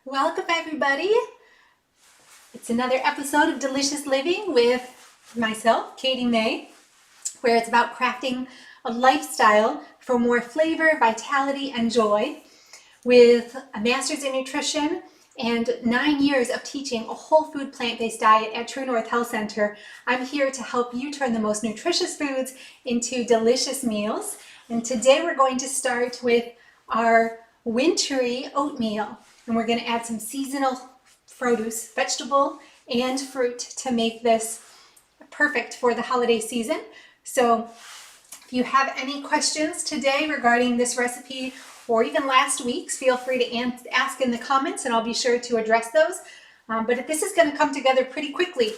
Welcome everybody. It's another episode of Delicious Living with myself, Katie May, where it's about crafting a lifestyle for more flavor, vitality, and joy. With a master's in nutrition and 9 years of teaching a whole food plant-based diet at True North Health Center, I'm here to help you turn the most nutritious foods into delicious meals. And today we're going to start with our Wintery oatmeal. And we're going to add some seasonal produce, vegetable and fruit, to make this perfect for the holiday season. So if you have any questions today regarding this recipe or even last week's, feel free to ask in the comments and I'll be sure to address those. But this is going to come together pretty quickly.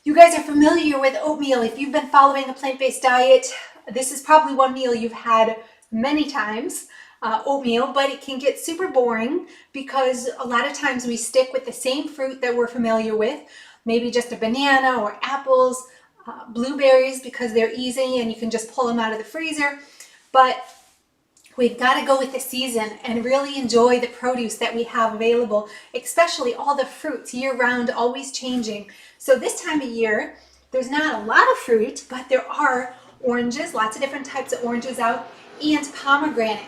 You guys are familiar with oatmeal. If you've been following a plant-based diet, this is probably one meal you've had many times. Oatmeal, but it can get super boring because a lot of times we stick with the same fruit that we're familiar with, maybe just a banana or apples, blueberries, because they're easy and you can just pull them out of the freezer. But we've got to go with the season and really enjoy the produce that we have available, especially all the fruits year-round, always changing. So this time of year, there's not a lot of fruit, but there are oranges, lots of different types of oranges out, and pomegranate.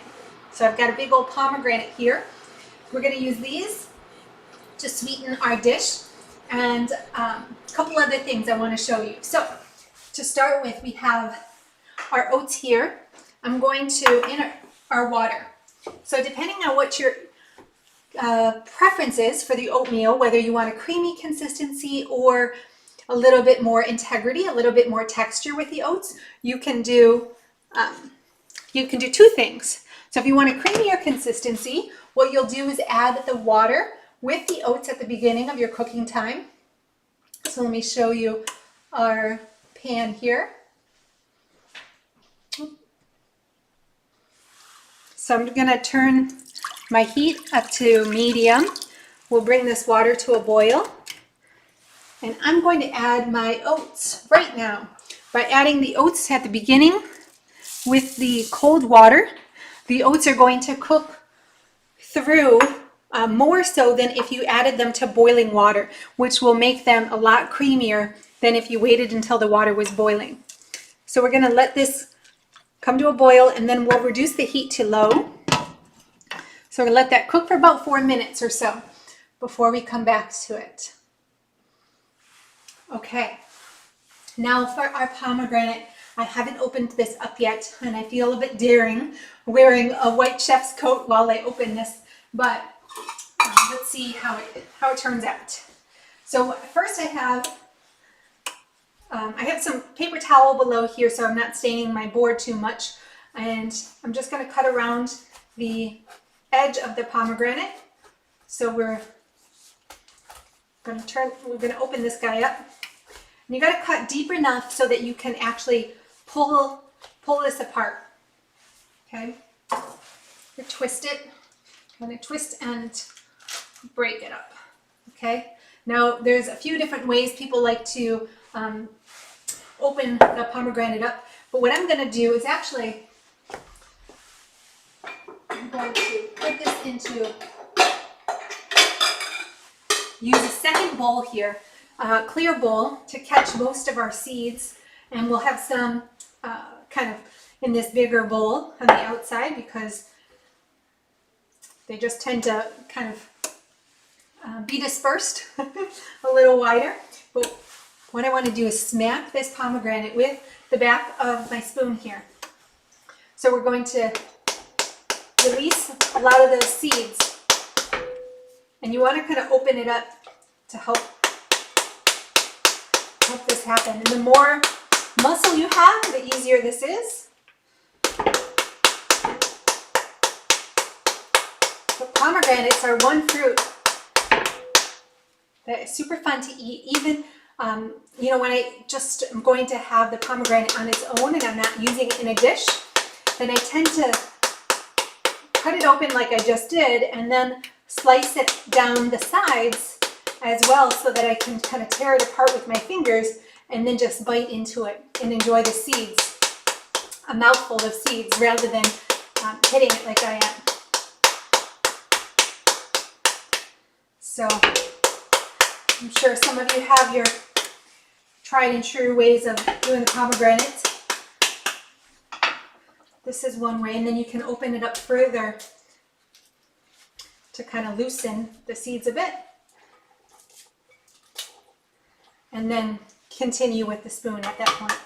So I've got a big old pomegranate here. We're going to use these to sweeten our dish, and a couple other things I want to show you. So to start with, we have our oats here. I'm going to in our water. So depending on what your preference is for the oatmeal, whether you want a creamy consistency or a little bit more integrity, a little bit more texture with the oats, you can do two things. So if you want a creamier consistency, what you'll do is add the water with the oats at the beginning of your cooking time. So let me show you our pan here. So I'm going to turn my heat up to medium. We'll bring this water to a boil. And I'm going to add my oats right now. By adding the oats at the beginning with the cold water, the oats are going to cook through more so than if you added them to boiling water, which will make them a lot creamier than if you waited until the water was boiling. So we're going to let this come to a boil and then we'll reduce the heat to low. So we're going to let that cook for about 4 minutes or so before we come back to it. Okay, now for our pomegranate. I haven't opened this up yet, and I feel a bit daring wearing a white chef's coat while I open this, but let's see how it turns out. So first I have some paper towel below here so I'm not staining my board too much, and I'm just going to cut around the edge of the pomegranate. So we're going to open this guy up. And you got to cut deep enough so that you can actually pull this apart. Okay, you twist it. I'm going to twist and break it up. Okay, now there's a few different ways people like to open the pomegranate up, but what I'm going to do is actually I'm going to put this into, use a second bowl here, a clear bowl, to catch most of our seeds, and we'll have some kind of in this bigger bowl on the outside because they just tend to kind of be dispersed a little wider. But what I want to do is smack this pomegranate with the back of my spoon here. So we're going to release a lot of those seeds, and you want to kind of open it up to help this happen. And the more muscle you have, the easier this is. But pomegranates are one fruit that is super fun to eat. Even when I'm going to have the pomegranate on its own and I'm not using it in a dish, then I tend to cut it open like I just did and then slice it down the sides as well so that I can kind of tear it apart with my fingers and then just bite into it and enjoy the seeds, a mouthful of seeds, rather than hitting it like I am. So I'm sure some of you have your tried and true ways of doing the pomegranate. This is one way, and then you can open it up further to kind of loosen the seeds a bit. And then continue with the spoon at that point.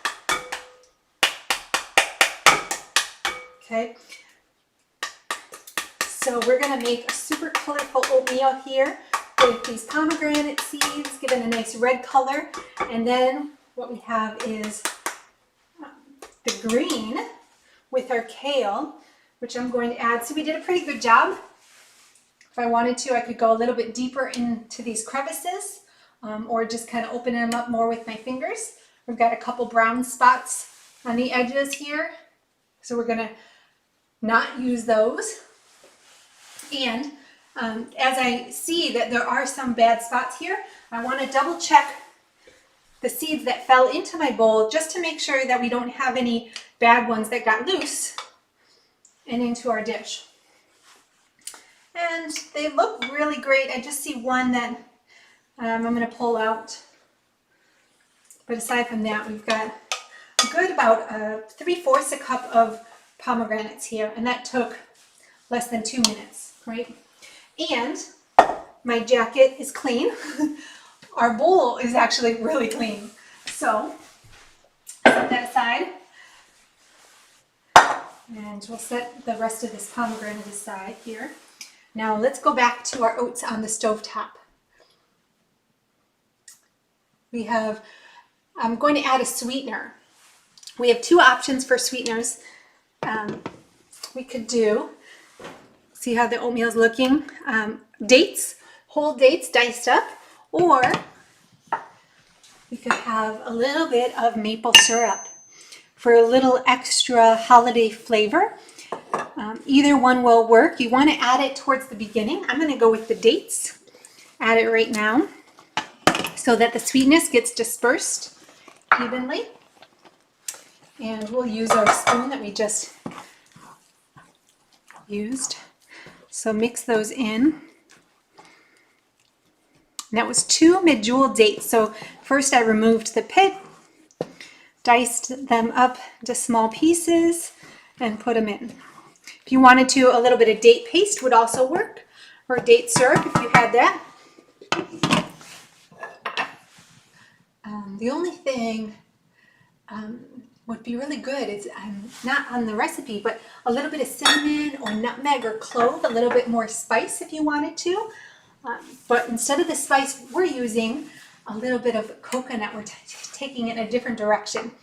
Okay, so we're going to make a super colorful oatmeal here with these pomegranate seeds, given a nice red color. And then what we have is the green with our kale, which I'm going to add. So we did a pretty good job. If I wanted to, I could go a little bit deeper into these crevices, or just kind of open them up more with my fingers. We've got a couple brown spots on the edges here, so we're going to not use those. And as I see that there are some bad spots here, I want to double check the seeds that fell into my bowl just to make sure that we don't have any bad ones that got loose and into our dish. And they look really great. I just see one that I'm going to pull out. But aside from that, we've got a good about 3/4 a cup of pomegranates here, and that took less than 2 minutes, right? And my jacket is clean. Our bowl is actually really clean. So set that aside, and we'll set the rest of this pomegranate aside here. Now let's go back to our oats on the stovetop. I'm going to add a sweetener. We have two options for sweeteners. We could do, see how the oatmeal is looking, dates, whole dates diced up, or we could have a little bit of maple syrup for a little extra holiday flavor. Either one will work. You want to add it towards the beginning. I'm going to go with the dates. Add it right now so that the sweetness gets dispersed evenly. And we'll use our spoon that we just used. So mix those in. And that was 2 medjool dates. So first I removed the pit, diced them up into small pieces, and put them in. If you wanted to, a little bit of date paste would also work, or date syrup if you had that. The only thing would be really good is, not on the recipe, but a little bit of cinnamon or nutmeg or clove, a little bit more spice if you wanted to. But instead of the spice, we're using a little bit of coconut. We're taking it in a different direction.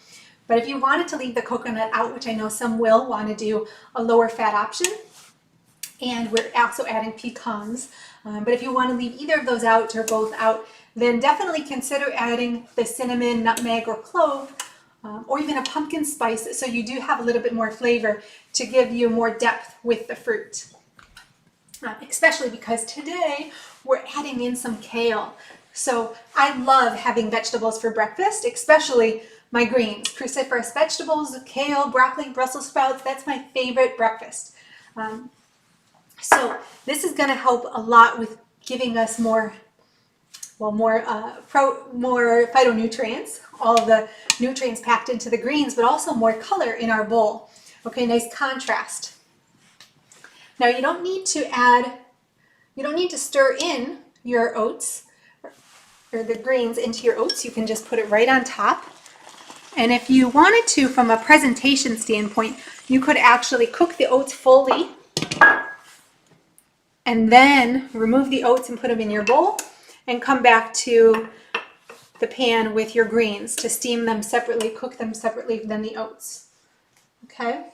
But if you wanted to leave the coconut out, which I know some will want to do a lower fat option, and we're also adding pecans. But if you want to leave either of those out or both out, then definitely consider adding the cinnamon, nutmeg, or clove, or even a pumpkin spice, so you do have a little bit more flavor to give you more depth with the fruit. Especially because today we're adding in some kale. So I love having vegetables for breakfast, especially my greens, cruciferous vegetables, kale, broccoli, Brussels sprouts. That's my favorite breakfast. So this is going to help a lot with giving us more phytonutrients, all of the nutrients packed into the greens, but also more color in our bowl. Okay, nice contrast. Now you don't need to stir in your oats or the greens into your oats. You can just put it right on top. And if you wanted to, from a presentation standpoint, you could actually cook the oats fully and then remove the oats and put them in your bowl and come back to the pan with your greens to steam them separately, cook them separately than the oats. Okay?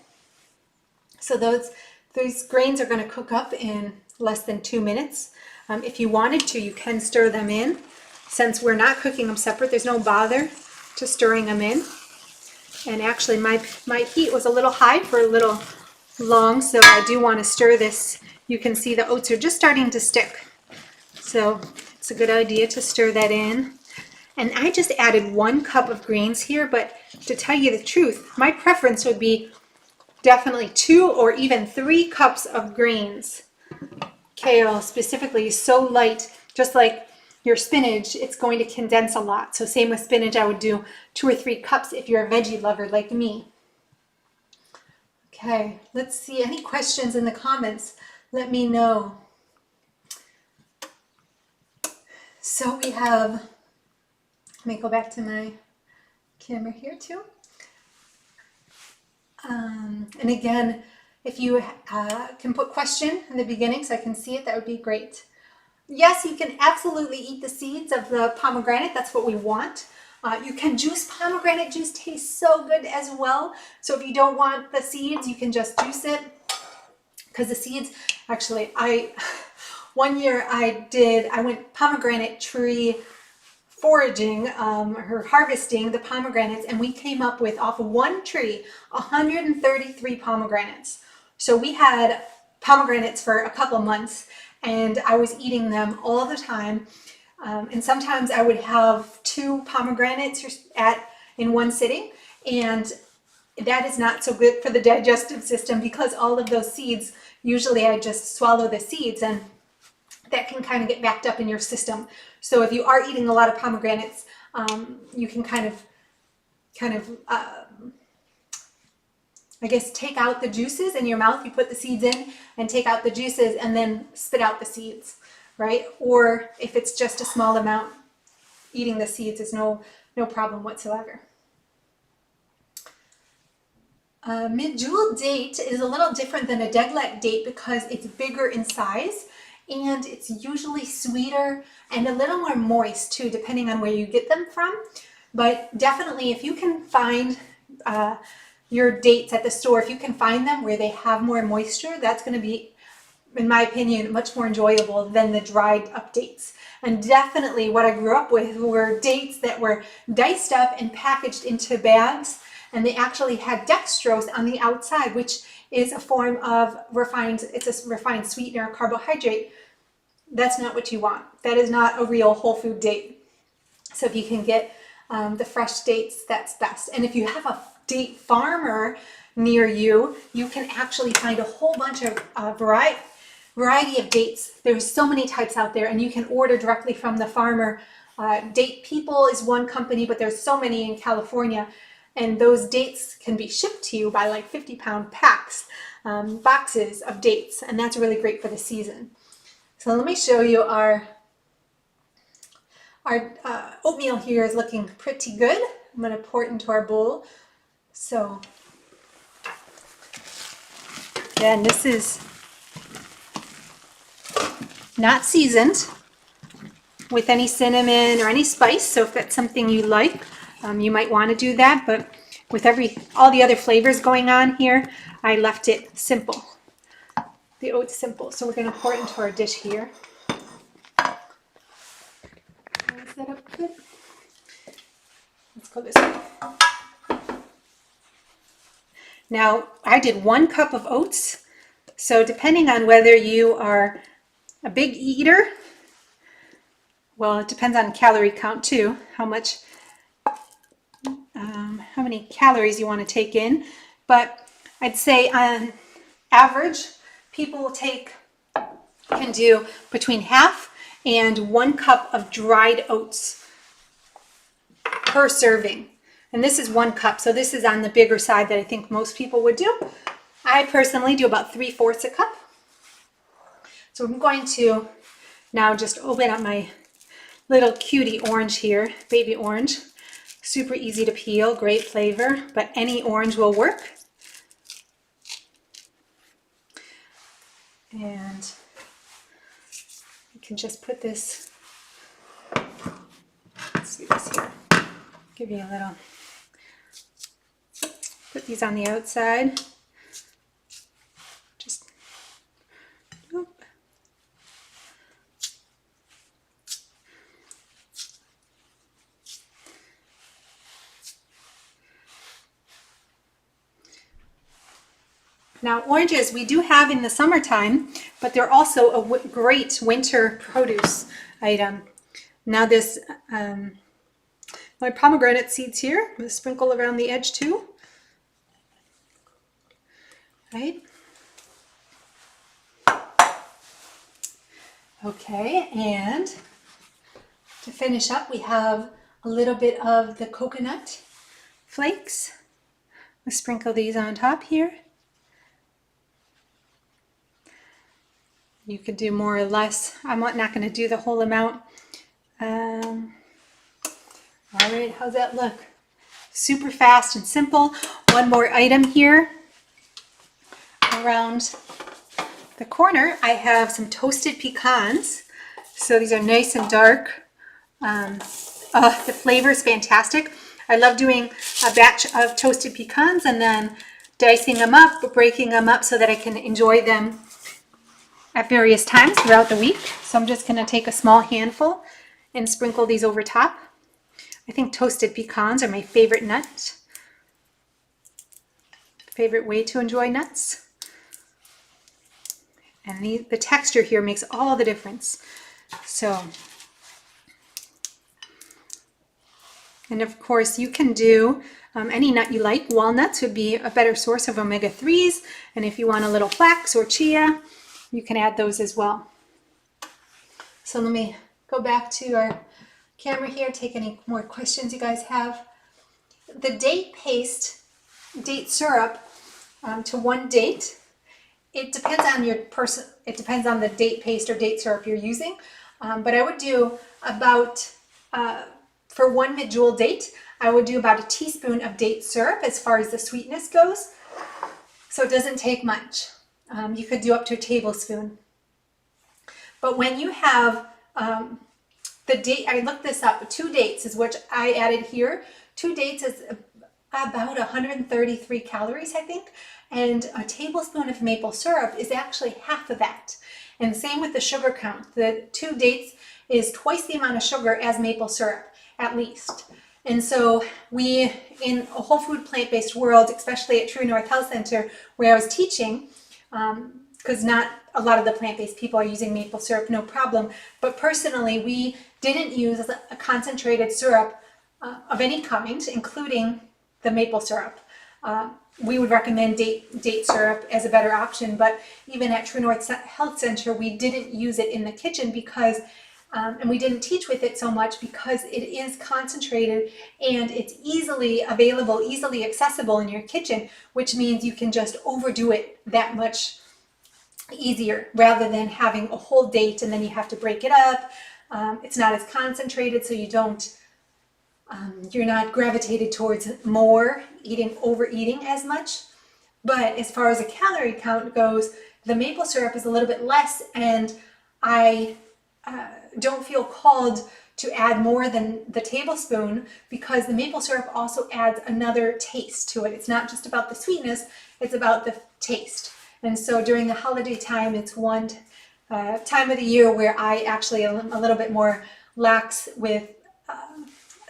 So those grains are going to cook up in less than 2 minutes. If you wanted to, you can stir them in. Since we're not cooking them separate, there's no bother to stirring them in. And actually my heat was a little high for a little long, so I do want to stir this. You can see the oats are just starting to stick. So it's a good idea to stir that in. And I just added 1 cup of greens here, but to tell you the truth, my preference would be definitely 2 or even 3 cups of greens. Kale specifically is so light Just like your spinach, it's going to condense a lot. So same with spinach, I would do 2 or 3 cups if you're a veggie lover like me. Okay, let's see. Any questions in the comments? Let me know. So we have, let me go back to my camera here too. And again, if you can put question in the beginning so I can see it, that would be great. Yes, you can absolutely eat the seeds of the pomegranate. That's what we want. You can juice pomegranate juice, tastes so good as well. So if you don't want the seeds, you can just juice it. Because the seeds, actually, one year I went pomegranate tree foraging or harvesting the pomegranates, and we came up with, off of one tree, 133 pomegranates. So we had pomegranates for a couple months, and I was eating them all the time. And sometimes I would have 2 pomegranates in one sitting, and that is not so good for the digestive system because all of those seeds, usually I just swallow the seeds, and that can kind of get backed up in your system. So if you are eating a lot of pomegranates, you can kind of I guess take out the juices in your mouth. You put the seeds in and take out the juices and then spit out the seeds, right? Or if it's just a small amount, eating the seeds is no problem whatsoever. Medjool date is a little different than a deglet date because it's bigger in size, and it's usually sweeter and a little more moist too, depending on where you get them from. But definitely, if you can find your dates at the store, if you can find them where they have more moisture, that's going to be, in my opinion, much more enjoyable than the dried up dates. And definitely what I grew up with were dates that were diced up and packaged into bags, and they actually had dextrose on the outside, which is a form of refined sweetener, carbohydrate. That's not what you want. That is not a real whole food date. So if you can get the fresh dates, that's best. And if you have a date farmer near you, you can actually find a whole bunch of variety of dates. There's so many types out there, and you can order directly from the farmer. Date People is one company, but there's so many in California, and those dates can be shipped to you by like 50-pound packs, boxes of dates, and that's really great for the season. So let me show you our oatmeal here is looking pretty good. I'm going to pour it into our bowl. So, again, this is not seasoned with any cinnamon or any spice. So if that's something you like, you might want to do that. But with all the other flavors going on here, I left it simple. The oats simple. So we're going to pour it into our dish here. Is that up good? Let's go this way. Now, I did 1 cup of oats. So depending on whether you are a big eater, well, it depends on calorie count too, how many calories you want to take in. But I'd say on average, people can do between half and 1 cup of dried oats per serving. And this is 1 cup, so this is on the bigger side that I think most people would do. I personally do about 3/4 a cup. So I'm going to now just open up my little cutie orange here, baby orange. Super easy to peel, great flavor, but any orange will work. And you can just put this, let's do this here, give you a little, put these on the outside. Just, whoop. Now, oranges we do have in the summertime, but they're also a great winter produce item. Now this, my pomegranate seeds here, I'm going to sprinkle around the edge too. Right? Okay, and To finish up, we have a little bit of the coconut flakes. We'll sprinkle these on top here. You could do more or less. I'm not going to do the whole amount. All right, how's that look? Super fast and simple. One more item here. Around the corner, I have some toasted pecans. So these are nice and dark. The flavor is fantastic. I love doing a batch of toasted pecans and then dicing them up, breaking them up so that I can enjoy them at various times throughout the week. So I'm just going to take a small handful and sprinkle these over top. I think toasted pecans are my favorite nut. Favorite way to enjoy nuts. And the texture here makes all the difference. So, and of course you can do any nut you like. Walnuts would be a better source of omega-3s. And if you want a little flax or chia, you can add those as well. So let me go back to our camera here, take any more questions you guys have. The date paste, date syrup to one date, it depends on your person. It depends on the date paste or date syrup you're using. But I would do about, for one medjool date, I would do about a teaspoon of date syrup as far as the sweetness goes. So it doesn't take much. You could do up to a tablespoon. But when you have the date, I looked this up, 2 dates is what I added here. 2 dates is about 133 calories, I think. And a tablespoon of maple syrup is actually half of that. And same with the sugar count. The 2 dates is twice the amount of sugar as maple syrup, at least. And so we, in a whole food plant-based world, especially at True North Health Center, where I was teaching, because not a lot of the plant-based people are using maple syrup, no problem. But personally, we didn't use a concentrated syrup of any kind, including the maple syrup. We would recommend date syrup as a better option, but even at True North Health Center, we didn't use it in the kitchen because, and we didn't teach with it so much because it is concentrated and it's easily available, easily accessible in your kitchen, which means you can just overdo it that much easier rather than having a whole date and then you have to break it up. It's not as concentrated, so you don't, you're not gravitated towards more overeating as much. But as far as a calorie count goes, the maple syrup is a little bit less, and I don't feel called to add more than the tablespoon because the maple syrup also adds another taste to it. It's not just about the sweetness, it's about the taste. And so during the holiday time, it's one time of the year where I actually am a little bit more lax with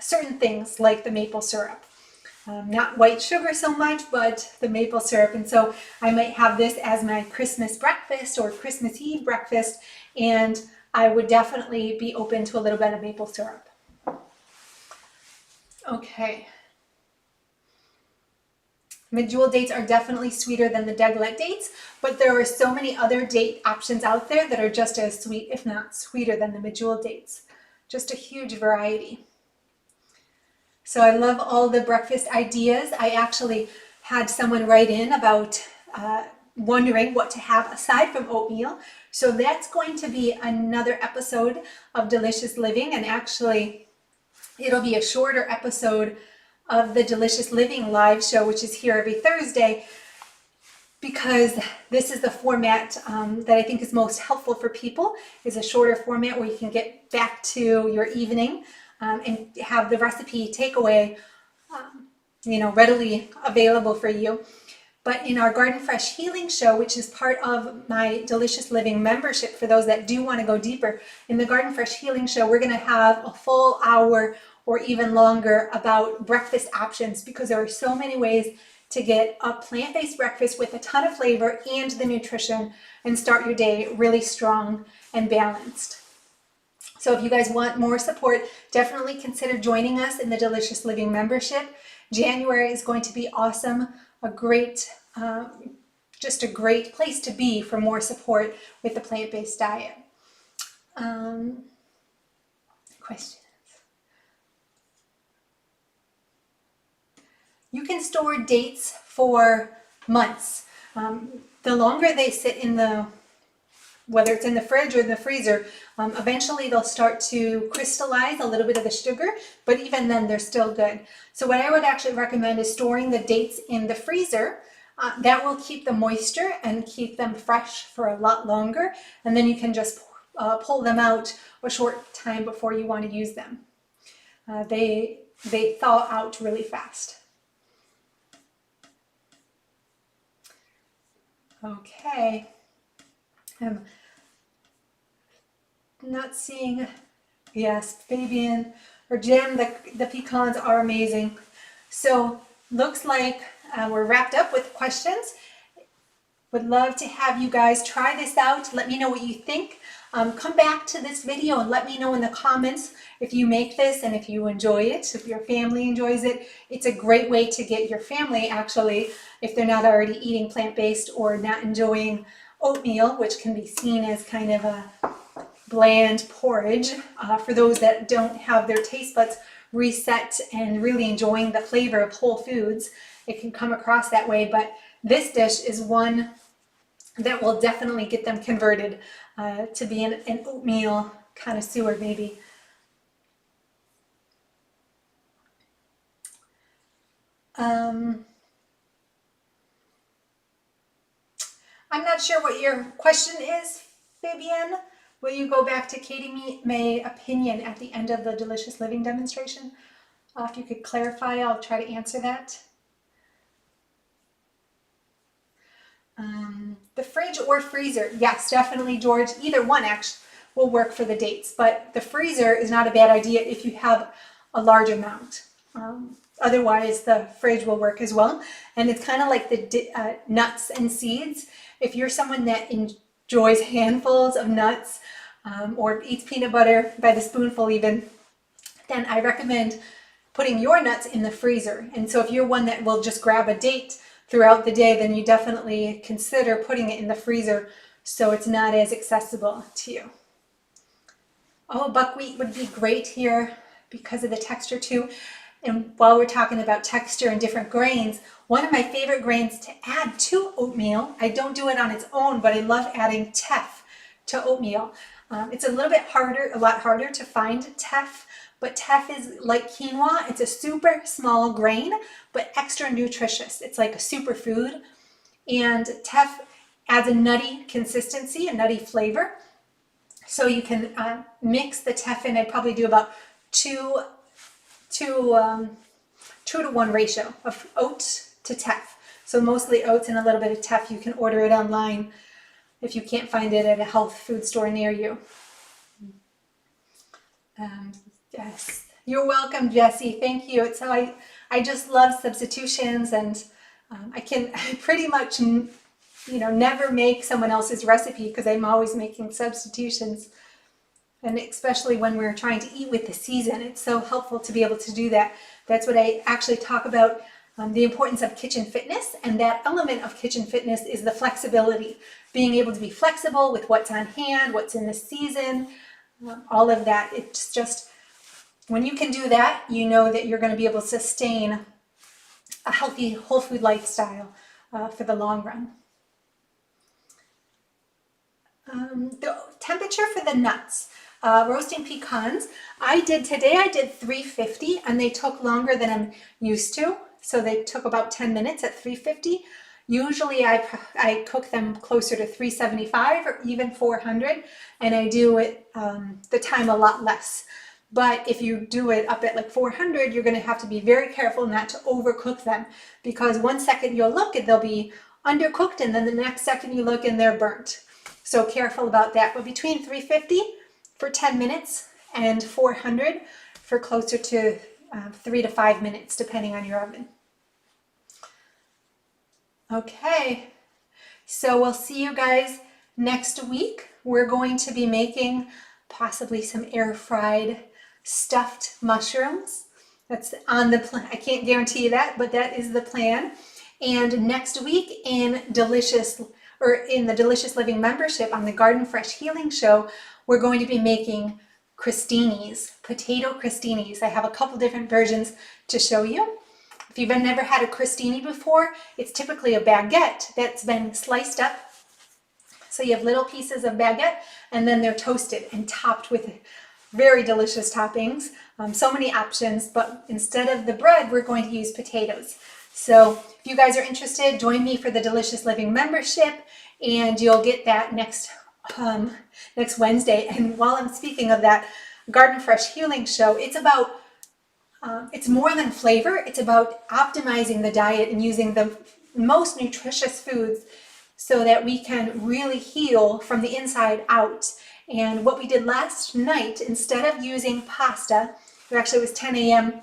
certain things like the maple syrup. Not white sugar so much, but the maple syrup. And so I might have this as my Christmas breakfast or Christmas Eve breakfast, and I would definitely be open to a little bit of maple syrup. Okay. Medjool dates are definitely sweeter than the Deglet dates, but there are so many other date options out there that are just as sweet, if not sweeter than the medjool dates. Just a huge variety. So I love all the breakfast ideas. I actually had someone write in about wondering what to have aside from oatmeal. So that's going to be another episode of Delicious Living, and actually it'll be a shorter episode of the Delicious Living live show, which is here every Thursday, because this is the format that I think is most helpful for people, is a shorter format where you can get back to your evening and have the recipe takeaway readily available for you. But in our Garden Fresh Healing Show, which is part of my Delicious Living membership for those that do want to go deeper, in the Garden Fresh Healing Show, we're going to have a full hour or even longer about breakfast options, because there are so many ways to get a plant-based breakfast with a ton of flavor and the nutrition and start your day really strong and balanced. So if you guys want more support, definitely consider joining us in the Delicious Living membership. January is going to be awesome, just a great place to be for more support with the plant-based diet. Question. you can store dates for months. The longer they sit in whether it's in the fridge or the freezer, eventually they'll start to crystallize a little bit of the sugar, but even then they're still good. So what I would actually recommend is storing the dates in the freezer. That will keep the moisture and keep them fresh for a lot longer, and then you can just pull them out a short time before you want to use them. They thaw out really fast. Okay. I'm not seeing, yes, Fabian or Jim, the pecans are amazing. So looks like we're wrapped up with questions. Would love to have you guys try this out. Let me know what you think. Come back to this video and let me know in the comments if you make this and if you enjoy it, if your family enjoys it. It's a great way to get your family, actually, if they're not already eating plant-based or not enjoying oatmeal, which can be seen as kind of a bland porridge. For those that don't have their taste buds reset and really enjoying the flavor of whole foods, it can come across that way. But this dish is one that will definitely get them converted to be an oatmeal connoisseur, maybe. I'm not sure what your question is, Fabienne. Will you go back to Katie May opinion at the end of the Delicious Living demonstration? If you could clarify, I'll try to answer that. The fridge or freezer, yes, definitely, George. Either one actually will work for the dates, but the freezer is not a bad idea if you have a large amount. Otherwise, the fridge will work as well. And it's kind of like the nuts and seeds. If you're someone that enjoys handfuls of nuts or eats peanut butter by the spoonful even, then I recommend putting your nuts in the freezer. And so if you're one that will just grab a date throughout the day, then you definitely consider putting it in the freezer so it's not as accessible to you. Oh, buckwheat would be great here because of the texture too. And while we're talking about texture and different grains, one of my favorite grains to add to oatmeal, I don't do it on its own, but I love adding teff to oatmeal. It's a little bit harder, a lot harder to find teff, but teff is like quinoa. It's a super small grain, but extra nutritious. It's like a superfood. And teff adds a nutty consistency, a nutty flavor. So you can mix the teff in. I'd probably do about 2 to 1 ratio of oats to teff. So mostly oats and a little bit of teff. You can order it online if you can't find it at a health food store near you. Yes, you're welcome, Jessie. Thank you. It's how I just love substitutions, and I can pretty much, never make someone else's recipe because I'm always making substitutions. And especially when we're trying to eat with the season, it's so helpful to be able to do that. That's what I actually talk about, the importance of kitchen fitness. And that element of kitchen fitness is the flexibility, being able to be flexible with what's on hand, what's in the season, all of that. It's just, when you can do that, you know that you're going to be able to sustain a healthy whole food lifestyle for the long run. The temperature for the nuts, roasting pecans, I did 350, and they took longer than I'm used to. So they took about 10 minutes at 350. Usually I cook them closer to 375 or even 400, and I do it the time a lot less. But if you do it up at like 400, you're going to have to be very careful not to overcook them, because one second you'll look and they'll be undercooked, and then the next second you look and they're burnt. So careful about that. But between 350 for 10 minutes and 400 for closer to 3 to 5 minutes, depending on your oven. Okay, so we'll see you guys next week. We're going to be making possibly some air-fried stuffed mushrooms. That's on the plan. I can't guarantee you that, but that is the plan. And next week in the Delicious Living membership on the Garden Fresh Healing Show, we're going to be making crostinis, potato crostinis. I have a couple different versions to show you. If If you've never had a crostini before, it's typically a baguette that's been sliced up. So you have little pieces of baguette, and then they're toasted and topped with very delicious toppings. So many options, but instead of the bread, we're going to use potatoes. So if you guys are interested, join me for the Delicious Living membership, and you'll get that next Wednesday. And while I'm speaking of that Garden Fresh Healing Show, it's more than flavor. It's about optimizing the diet and using the most nutritious foods so that we can really heal from the inside out. And what we did last night, instead of using pasta, actually it was 10 a.m.,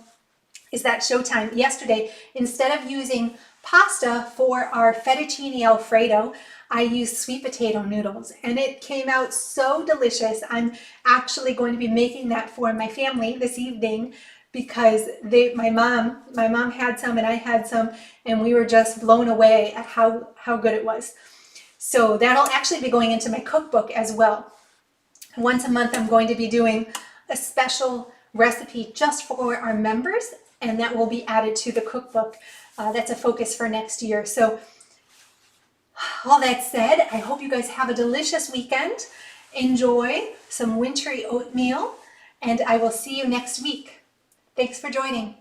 is that showtime yesterday, instead of using pasta for our fettuccine Alfredo, I used sweet potato noodles, and it came out so delicious. I'm actually going to be making that for my family this evening because my mom had some and I had some, and we were just blown away at how good it was. So that'll actually be going into my cookbook as well. Once a month, I'm going to be doing a special recipe just for our members, and that will be added to the cookbook. That's a focus for next year. So all that said, I hope you guys have a delicious weekend. Enjoy some wintry oatmeal, and I will see you next week. Thanks for joining.